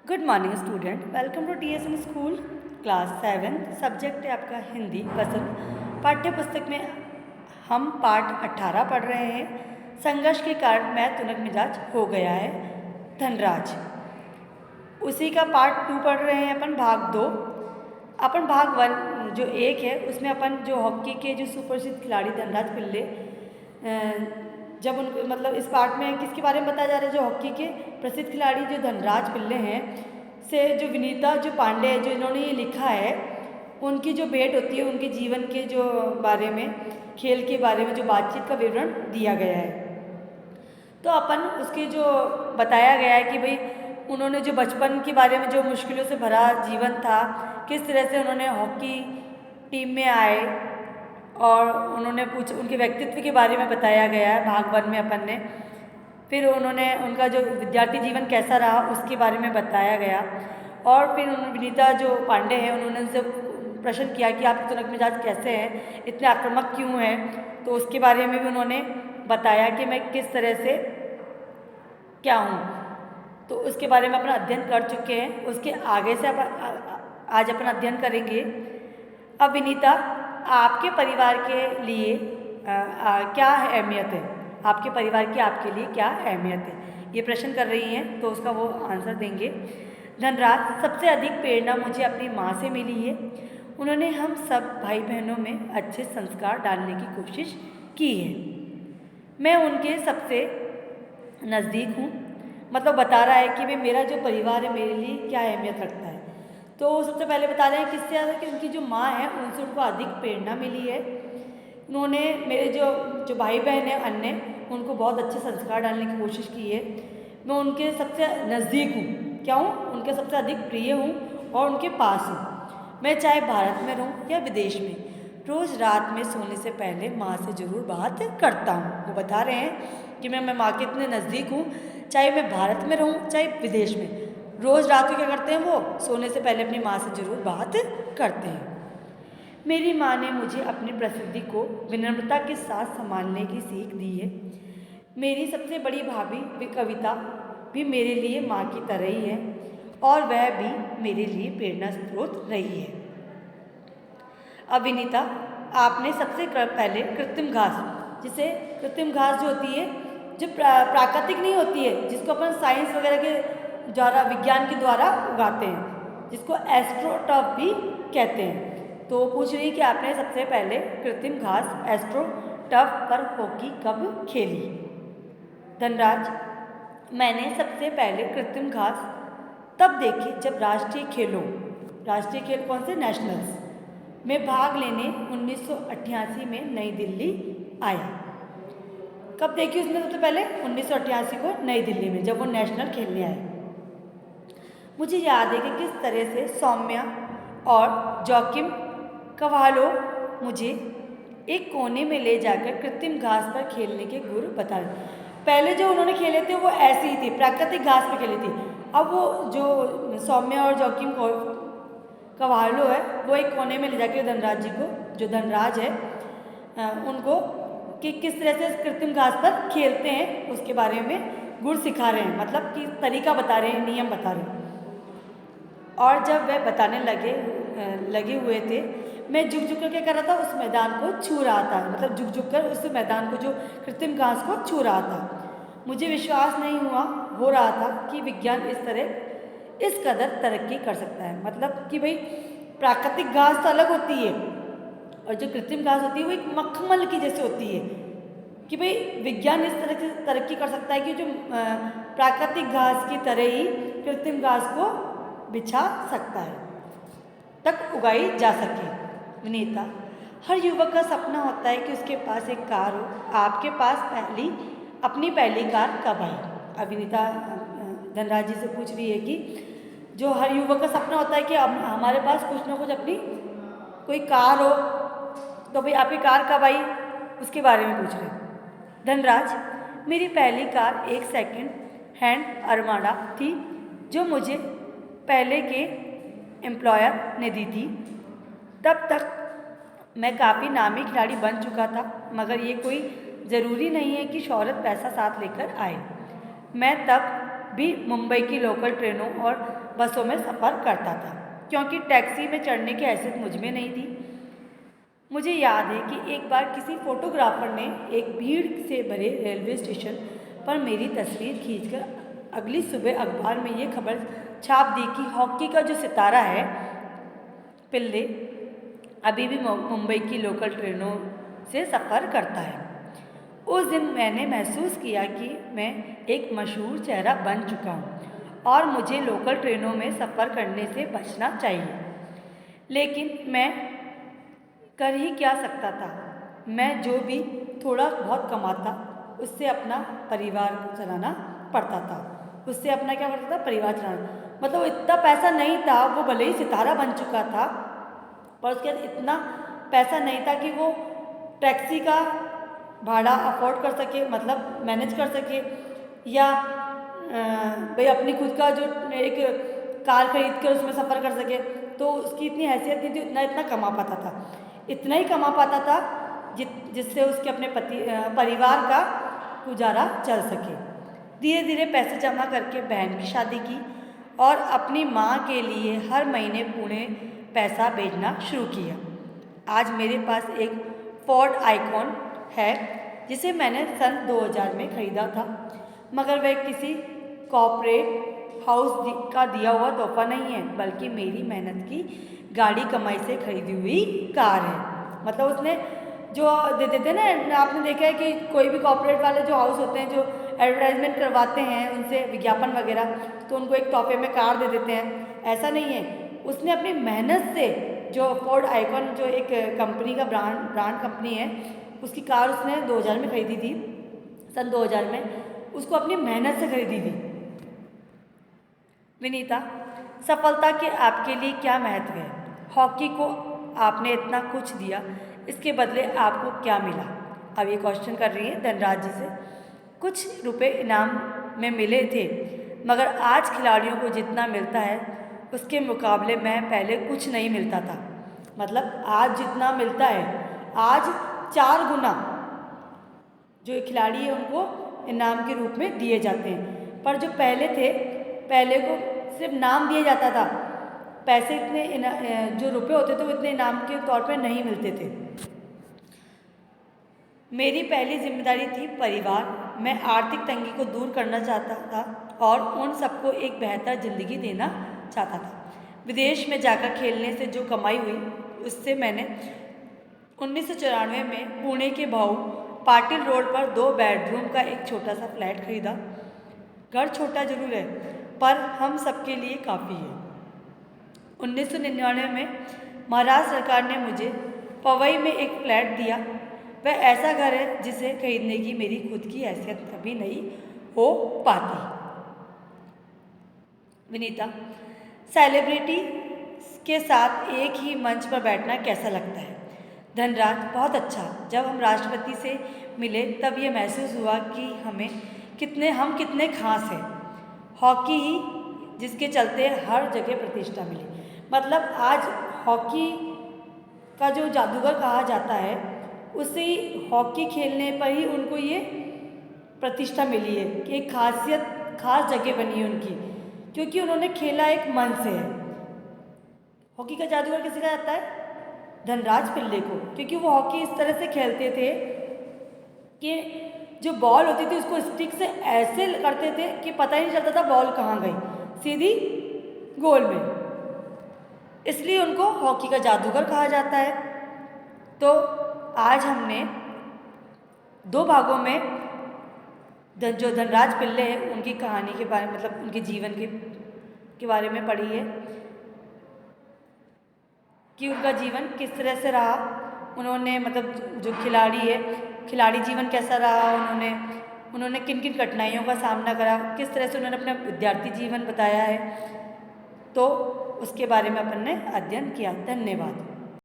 Good morning student, welcome to TSM school class 7। Subject है आपका हिंदी पसंद। पाठ्य पुस्तक में हम पाठ 18 पढ़ रहे हैं। संघर्ष के कारण मैं तुनक मिजाज हो गया है धनराज। उसी का पार्ट 2 पढ़ रहे हैं अपन, भाग 2। अपन भाग 1 जो 1 है उसमें अपन जो हॉकी के जो सुप्रसिद्ध खिलाड़ी धनराज पिल्ले, जब उन मतलब इस पार्ट में किसके बारे में बताया जा रहा है, जो हॉकी के प्रसिद्ध खिलाड़ी जो धनराज पिल्ले हैं से जो विनीता जो पांडे है जो इन्होंने ये लिखा है, उनकी जो भेंट होती है उनके जीवन के जो बारे में, खेल के बारे में जो बातचीत का विवरण दिया गया है। तो अपन उसके जो बताया गया है कि भाई उन्होंने जो बचपन के बारे में जो मुश्किलों से भरा जीवन था, किस तरह से उन्होंने हॉकी टीम में आए और उन्होंने उनके व्यक्तित्व के बारे में बताया गया है भाग 1 में अपन ने। फिर उन्होंने उनका जो विद्यार्थी जीवन कैसा रहा उसके बारे में बताया गया। और फिर विनीता जो पांडे हैं उन्होंने उनसे प्रश्न किया कि आप तुनक मिजाज कैसे हैं, इतने आक्रामक क्यों हैं। तो उसके बारे में भी उन्होंने बताया कि मैं किस तरह से क्या हूँ। तो उसके बारे में अपना अध्ययन कर चुके हैं। उसके आगे से आज अपन अध्ययन करेंगे। अब विनीता, आपके परिवार के लिए क्या अहमियत है, आपके परिवार की आपके लिए क्या अहमियत है, ये प्रश्न कर रही हैं। तो उसका वो आंसर देंगे। धनराज, सबसे अधिक प्रेरणा मुझे अपनी माँ से मिली है। उन्होंने हम सब भाई बहनों में अच्छे संस्कार डालने की कोशिश की है। मैं उनके सबसे नज़दीक हूँ। मतलब बता रहा है कि भाई मेरा जो परिवार है मेरे लिए क्या अहमियत रखता है। तो सबसे पहले बता रहे हैं किससे ज़्यादा कि उनकी जो माँ है उनसे उनको अधिक प्रेरणा मिली है। उन्होंने मेरे जो भाई बहन हैं अन्य, उनको बहुत अच्छे संस्कार डालने की कोशिश की है। मैं उनके सबसे नज़दीक हूँ, क्या हूँ, उनके सबसे अधिक प्रिय हूँ और उनके पास हूँ। मैं चाहे भारत में रहूँ या विदेश में, रोज़ रात में सोने से पहले माँ से ज़रूर बात करता हूँ। वो बता रहे हैं कि मैं माँ के इतने नज़दीक हूँ, चाहे मैं भारत में रहूँ चाहे विदेश में, रोज़ रात को क्या करते हैं, वो सोने से पहले अपनी माँ से ज़रूर बात करते हैं। मेरी माँ ने मुझे अपनी प्रसिद्धि को विनम्रता के साथ संभालने की सीख दी है। मेरी सबसे बड़ी भाभी कविता भी मेरे लिए माँ की तरह ही है और वह भी मेरे लिए प्रेरणा स्रोत रही है। अब विनीता, आपने सबसे पहले कृत्रिम घास, जिसे कृत्रिम घास जो होती है जो प्राकृतिक नहीं होती है, जिसको अपन साइंस वगैरह के द्वारा, विज्ञान के द्वारा उगाते हैं, जिसको एस्ट्रोटर्फ भी कहते हैं। तो पूछ रही कि आपने सबसे पहले कृत्रिम घास एस्ट्रोटर्फ पर हॉकी कब खेली। धनराज, मैंने सबसे पहले कृत्रिम घास तब देखी जब राष्ट्रीय खेल कौन से, नेशनल्स में भाग लेने 1988 में नई दिल्ली आया। कब देखी उसने सबसे पहले, 1988 को नई दिल्ली में, जब वो नेशनल खेलने आए। मुझे याद है कि किस तरह से सौम्या और जोकिम कवालो मुझे एक कोने में ले जाकर कृत्रिम घास पर खेलने के गुर बता रहे। पहले जो उन्होंने खेले थे वो ऐसी ही थी, प्राकृतिक घास पर खेली थी। अब वो जो सौम्या और जोकिम कवालो है, वो एक कोने में ले जाकर धनराज जी को, जो धनराज है, उनको कि किस तरह से कृत्रिम घास पर खेलते हैं उसके बारे में गुर सिखा रहे हैं, मतलब कि तरीका बता रहे हैं, नियम बता रहे हैं। और जब वह बताने लगे हुए थे, मैं झुक झुक कर क्या कर रहा था, उस मैदान को छू रहा था। मतलब झुक झुक कर उस मैदान को, जो कृत्रिम घास को छू रहा था। मुझे विश्वास नहीं हो रहा था कि विज्ञान इस कदर तरक्की कर सकता है। मतलब कि भाई प्राकृतिक घास तो अलग होती है और जो कृत्रिम घास होती है वो एक मखमल की जैसे होती है, कि भाई विज्ञान इस तरह से तरक्की कर सकता है कि जो प्राकृतिक घास की तरह ही कृत्रिम घास को बिछा सकता है, तक उगाई जा सके। विनीता, हर युवक का सपना होता है कि उसके पास एक कार हो। आपके पास अपनी पहली कार कब आई। अब विनीता धनराज जी से पूछ रही है कि जो हर युवक का सपना होता है कि अब हमारे पास कुछ ना कुछ अपनी कोई कार हो, तो भाई आपकी कार कब आई, उसके बारे में पूछ रहे। धनराज, मेरी पहली कार एक सेकंड हैंड अरमाडा थी जो मुझे पहले के एम्प्लॉयर ने दी थी। तब तक मैं काफ़ी नामी खिलाड़ी बन चुका था, मगर ये कोई ज़रूरी नहीं है कि शोहरत पैसा साथ लेकर आए। मैं तब भी मुंबई की लोकल ट्रेनों और बसों में सफ़र करता था, क्योंकि टैक्सी में चढ़ने की हैसियत मुझ में नहीं थी। मुझे याद है कि एक बार किसी फोटोग्राफर ने एक भीड़ से भरे रेलवे स्टेशन पर मेरी तस्वीर खींचकर अगली सुबह अखबार में ये खबर छाप दी कि हॉकी का जो सितारा है पिल्ले अभी भी मुंबई की लोकल ट्रेनों से सफ़र करता है। उस दिन मैंने महसूस किया कि मैं एक मशहूर चेहरा बन चुका हूँ और मुझे लोकल ट्रेनों में सफ़र करने से बचना चाहिए। लेकिन मैं कर ही क्या सकता था। मैं जो भी थोड़ा बहुत कमाता उससे अपना परिवार चलाना पड़ता था। उससे अपना क्या करता था, परिवार चलाना। मतलब इतना पैसा नहीं था, वो भले ही सितारा बन चुका था पर उसके बाद इतना पैसा नहीं था कि वो टैक्सी का भाड़ा अफोर्ड कर सके, मतलब मैनेज कर सके, या भाई अपनी खुद का जो एक कार खरीद कर उसमें सफ़र कर सके। तो उसकी इतनी हैसियत नहीं थी, इतना कमा पाता था। इतना ही कमा पाता था जिससे उसके अपने परिवार का गुजारा चल सके। धीरे धीरे पैसे जमा करके बहन की शादी की और अपनी माँ के लिए हर महीने पुणे पैसा भेजना शुरू किया। आज मेरे पास एक फोर्ड आइकॉन है जिसे मैंने सन 2000 में ख़रीदा था, मगर वह किसी कॉर्पोरेट हाउस का दिया हुआ तोहफा नहीं है, बल्कि मेरी मेहनत की गाड़ी कमाई से खरीदी हुई कार है। मतलब उसने जो दे देते ना, आपने देखा है कि कोई भी कॉर्पोरेट वाले जो हाउस होते हैं जो एडवर्टाइजमेंट करवाते हैं उनसे विज्ञापन वगैरह, तो उनको एक तोहफे में कार दे देते हैं। ऐसा नहीं है, उसने अपनी मेहनत से जो फोर्ड आइकॉन जो एक कंपनी का ब्रांड कंपनी है, उसकी कार उसने 2000 में खरीदी थी। सन 2000 में उसको अपनी मेहनत से खरीदी थी। विनीता, सफलता के आपके लिए क्या महत्व है? हॉकी को आपने इतना कुछ दिया, इसके बदले आपको क्या मिला? अब ये क्वेश्चन कर रही है धनराज जी से। कुछ रुपए इनाम में मिले थे, मगर आज खिलाड़ियों को जितना मिलता है उसके मुकाबले में पहले कुछ नहीं मिलता था। मतलब आज जितना मिलता है, आज 4 गुना जो खिलाड़ी है उनको इनाम के रूप में दिए जाते हैं। पर जो पहले थे, पहले को सिर्फ नाम दिया जाता था, पैसे इतने जो रुपए होते थे वो इतने इनाम के तौर पे नहीं मिलते थे। मेरी पहली जिम्मेदारी थी परिवार। मैं आर्थिक तंगी को दूर करना चाहता था और उन सबको एक बेहतर ज़िंदगी देना चाहता था। विदेश में जाकर खेलने से जो कमाई हुई उससे मैंने 1994 में पुणे के भाऊ पाटिल रोड पर 2 बेडरूम का एक छोटा सा फ्लैट खरीदा। घर छोटा जरूर है पर हम सबके लिए काफ़ी है। 1999 में महाराष्ट्र सरकार ने मुझे पवई में एक फ्लैट दिया। वह ऐसा घर है जिसे खरीदने की मेरी खुद की हैसियत कभी नहीं हो पाती। विनीता, सेलिब्रिटी के साथ एक ही मंच पर बैठना कैसा लगता है? धनराज, बहुत अच्छा। जब हम राष्ट्रपति से मिले तब ये महसूस हुआ कि हम कितने खास हैं। हॉकी ही जिसके चलते हर जगह प्रतिष्ठा मिली। मतलब आज हॉकी का जो जादूगर कहा जाता है, उससे हॉकी खेलने पर ही उनको ये प्रतिष्ठा मिली है कि एक खास जगह बनी है उनकी, क्योंकि उन्होंने खेला एक मन से है। हॉकी का जादूगर किसे कहा जाता है? धनराज पिल्ले को, क्योंकि वो हॉकी इस तरह से खेलते थे कि जो बॉल होती थी उसको स्टिक से ऐसे करते थे कि पता ही नहीं चलता था बॉल कहाँ गई, सीधी गोल में। इसलिए उनको हॉकी का जादूगर कहा जाता है। तो आज हमने 2 भागों में जो धनराज पिल्ले हैं उनकी कहानी के बारे में, मतलब उनके जीवन के बारे में पढ़ी है कि उनका जीवन किस तरह से रहा। उन्होंने मतलब जो खिलाड़ी है, खिलाड़ी जीवन कैसा रहा, उन्होंने किन किन कठिनाइयों का सामना करा, किस तरह से उन्होंने अपना विद्यार्थी जीवन बताया है, तो उसके बारे में अपन ने अध्ययन किया। धन्यवाद।